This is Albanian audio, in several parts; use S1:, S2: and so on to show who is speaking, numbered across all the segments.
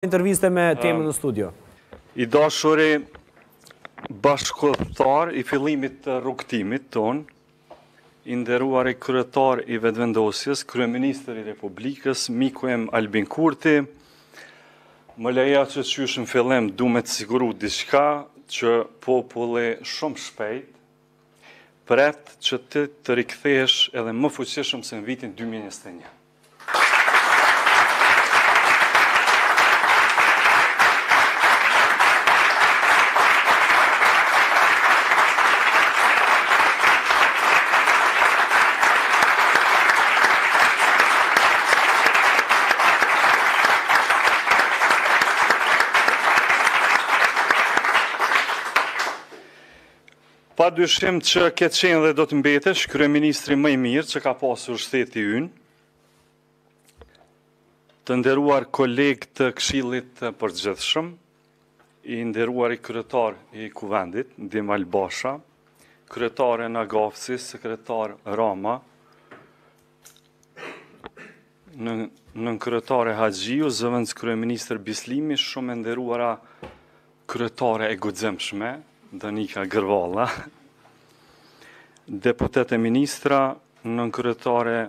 S1: interviste me temën në studio.
S2: I dashuri bashkëkohëtar i fillimit të rrugtimit ton, i nderuari kryetar i vetëvendosjes, kryeministri i Republikës, miku em Albin Kurti, më leja që qysh në fillim du me të siguru diçka që populli shumë shpejt pret që të rikthesh edhe më fuqishëm se në vitin 2021. Pa dyshim që këtë qenë dhe do të mbetesh, kryeministri më i mirë që ka pasur shteti ynë, të nderuar kolegë të Këshillit të Përgjithshëm, i nderuar i kryetar i Kuvendit, Ndim Albasha, kryetare në Agafësis, sekretar Rama, në kryetare Haxhiu, zëvendës kryeministër Bislimi, shumë e nderuara kryetare e guximshme, Danika Gërvalla, deputete ministra, nën kryetare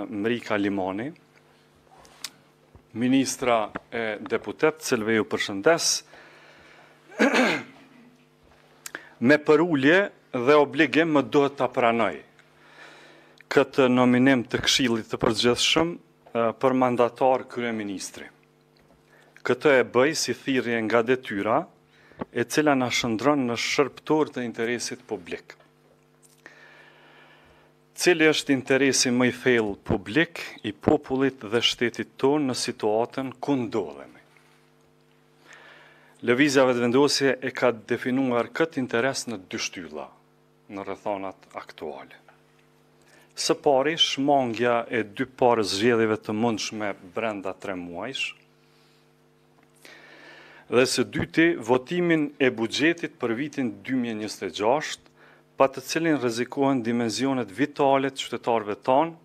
S2: Mrika Limani, ministra e deputet, cilve ju përshëndes, me përullje dhe obligim më duhet të pranoj këtë nominim të Këshillit të Përgjithshëm për mandatar kryeministri. Këtë e bëj si thirrje nga detyra, e cila na shëndron në shërbëtor të interesit publik. Cili është interesi më i thellë publik i popullit dhe shtetit tonë në situatën ku ndodhemi. Lëvizja vetëvendosje e ka definuar këtë interes në dy shtylla, në rrethonat aktuale. Së pari, shmangja e dy parë zgjedhjeve të mundshme brenda 3 muajsh, dhe së dyti, votimin e buxhetit për vitin 2026, pa të cilin rrezikohen dimensionet vitale të qytetarëve tanë,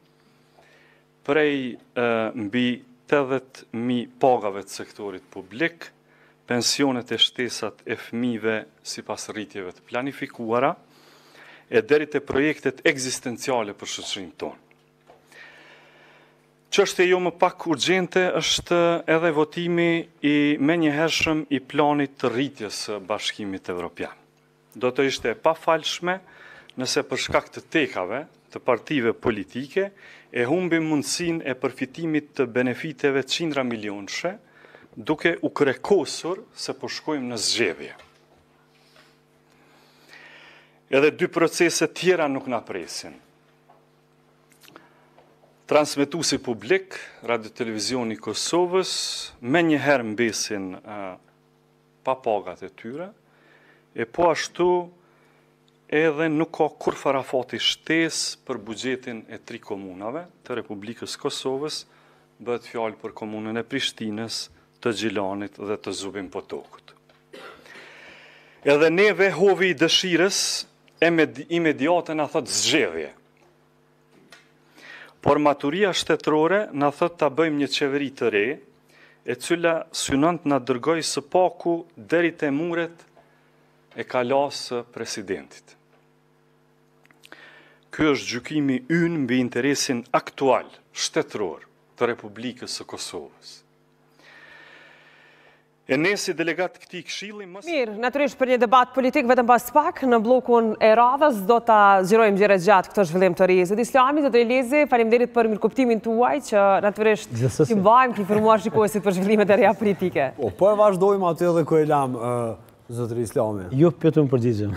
S2: prej mbi 80.000 pagave të sektorit publik, pensionet e shtesat e fëmijëve sipas rritjeve të planifikuara, e deri te projektet ekzistenciale për shoqërinë tonë. Çështja jo më pak urgjente është edhe votimi i menjëhershëm i planit të rritjes së Bashkimit Evropian. Do të ishte e pafalshme nëse për shkak të tekave të partive politike e humbim mundësinë e përfitimit të benefiteve qindra milionëshe, duke u krekosur se po shkojmë në zgjedhje. Edhe dy procese tjera nuk na presin. Transmetuesi publik, Radio Televizioni Kosovës, me njëherë mbesin pa pagat e tyre, e po ashtu edhe nuk ka kur farafati shtesë për buxhetin e 3 komunave të Republikës Kosovës, bëhet fjalë për komunën e Prishtinës, të Gjilanit dhe të Zubin Potokut. Edhe neve hovi i dëshirës imediate na thot zgjedhje. Por maturia shtetërore na thot ta bëjmë një qeveri të re, e cila synon të na dërgoj së paku deri te muret e kalasë së presidentit. Ky është gjykimi ynë mbi interesin aktual shtetëror të Republikës së Kosovës. E ne si delegat këtij këshilli
S3: Mirë, natyrisht për një debat politik vetëm pas pak në blokun e radhës do ta zgjerojmë gjëra gjatë këtë zhvillim të ri. Zoti Islami, zoti Elezi, faleminderit për mirëkuptimin tuaj që natyrisht i mbajmë të informuar shikuesit për zhvillimet e reja politike.
S1: Po e vazhdojmë aty edhe ku e lam zoti Islami.
S4: Ju pyetëm përgjigjem.